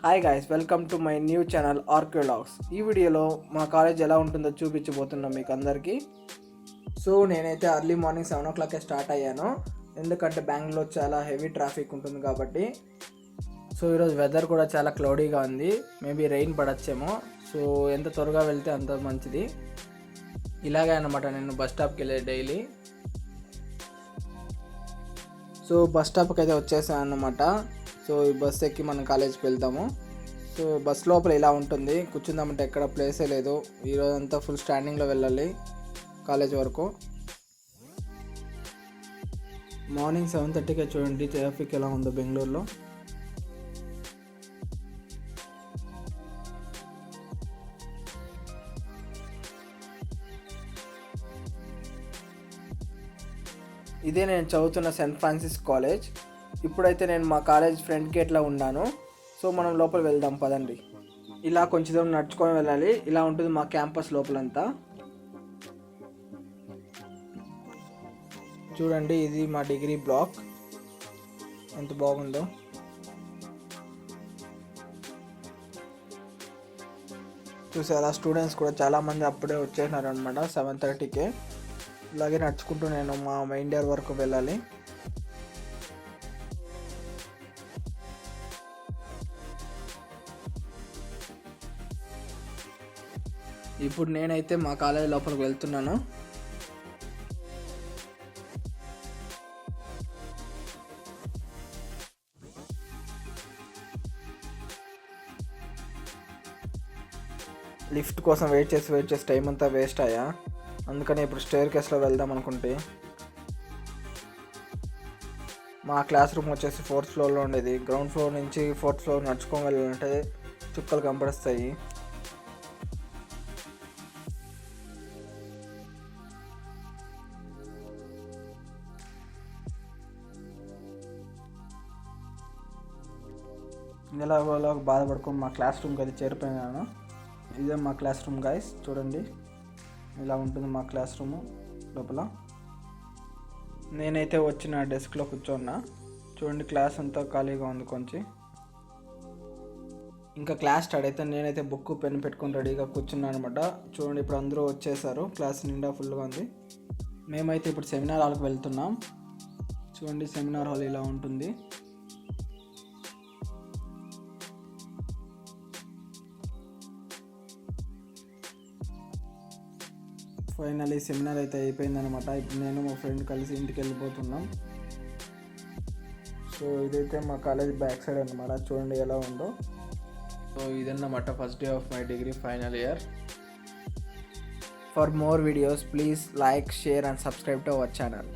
Hi guys, welcome to my new channel Archaeologs. ఈ వీడియోలో మా కాలేజ్ ఎలా ఉంటుందో చూపించబోతున్నాం మీకు అందరికీ. సో నేనైతే ఎర్లీ మార్నింగ్ 7 o'clock స్టార్ట్ అయ్యాను, ఎందుకంటే బెంగళూరులో చాలా హెవీ ట్రాఫిక్ ఉంటుంది కాబట్టి. సో ఈరోజు వెదర్ కూడా చాలా క్లౌడీగా ఉంది, మేబీ రెయిన్ పడచ్చేమో. సో ఎంత త్వరగా వెళ్తే అంత మంచిది. ఇలాగే అన్నమాట నేను బస్ స్టాప్కి వెళ్ళే డైలీ. సో బస్ స్టాప్కి అయితే వచ్చేసాను అన్నమాట. సో ఈ బస్ ఎక్కి మనం కాలేజ్కి వెళ్తాము. సో బస్ లోపల ఇలా ఉంటుంది, కూర్చుందామంటే ఎక్కడ ప్లేసే లేదు. ఈరోజంతా ఫుల్ స్టాండింగ్లో వెళ్ళాలి కాలేజ్ వరకు. మార్నింగ్ 7:30కే చూడండి ట్రాఫిక్ ఎలా ఉందో బెంగళూరులో. ఇదే నేను చదువుతున్న సెయింట్ ఫ్రాన్సిస్ కాలేజ్. ఇప్పుడైతే నేను మా కాలేజ్ ఫ్రంట్ గేట్లో ఉన్నాను. సో మనం లోపల వెళ్దాం పదండి. ఇలా కొంచెం దూరం నడుచుకొని వెళ్ళాలి. ఇలా ఉంటుంది మా క్యాంపస్ లోపలంతా. చూడండి, ఇది మా డిగ్రీ బ్లాక్, ఎంత బాగుందో. చూసారా, స్టూడెంట్స్ కూడా చాలామంది అప్పుడే వచ్చేసినారు అనమాట 7:30కే. ఇలాగే నడుచుకుంటూ నేను మా మెయిన్ డోర్ వరకు వెళ్ళాలి. ఇప్పుడు నేనైతే మా కాలేజ్ లోపలికి వెళ్తున్నాను. లిఫ్ట్ కోసం వెయిట్ చేసి టైం అంతా వేస్ట్ అయ్యా. అందుకని ఇప్పుడు స్టేర్ కేస్లో వెళ్దాం అనుకుంటే. మా క్లాస్ రూమ్ వచ్చేసి 4th ఫ్లోర్లో ఉండేది. గ్రౌండ్ ఫ్లోర్ నుంచి 4th ఫ్లోర్ నడుచుకొని వెళ్ళాలంటే చుక్కలు కనపడిస్తాయి. ఇలా బాధపడుకొని మా క్లాస్ రూమ్కి అయితే చేరిపోయినాను. ఇదే మా క్లాస్ రూమ్ గైస్, చూడండి ఇలా ఉంటుంది మా క్లాస్ రూము లోపల. నేనైతే వచ్చిన డెస్క్లో కూర్చోన్నా. చూడండి, క్లాస్ అంతా ఖాళీగా ఉంది కొంచెం. ఇంకా క్లాస్ స్టార్ట్ అయితే నేనైతే బుక్ పెన్ పెట్టుకొని రెడీగా కూర్చున్నాను అనమాట. చూడండి, ఇప్పుడు అందరూ వచ్చేసారు, క్లాస్ నిండా ఫుల్గా ఉంది. మేమైతే ఇప్పుడు సెమినార్ హాల్కి వెళ్తున్నాం. చూడండి, సెమినార్ హాల్ ఇలా ఉంటుంది. ఫైనల్లీ సెమినార్ అయితే అయిపోయిందనమాట. ఇప్పుడు నేను మా ఫ్రెండ్ కలిసి ఇంటికి వెళ్ళిపోతున్నాం. సో ఇదైతే మా కాలేజ్ బ్యాక్ సైడ్ అనమాట, చూడండి ఎలా ఉందో. సో ఇదన్నమాట first day of my degree final year. For more videos please like, share and subscribe to our channel.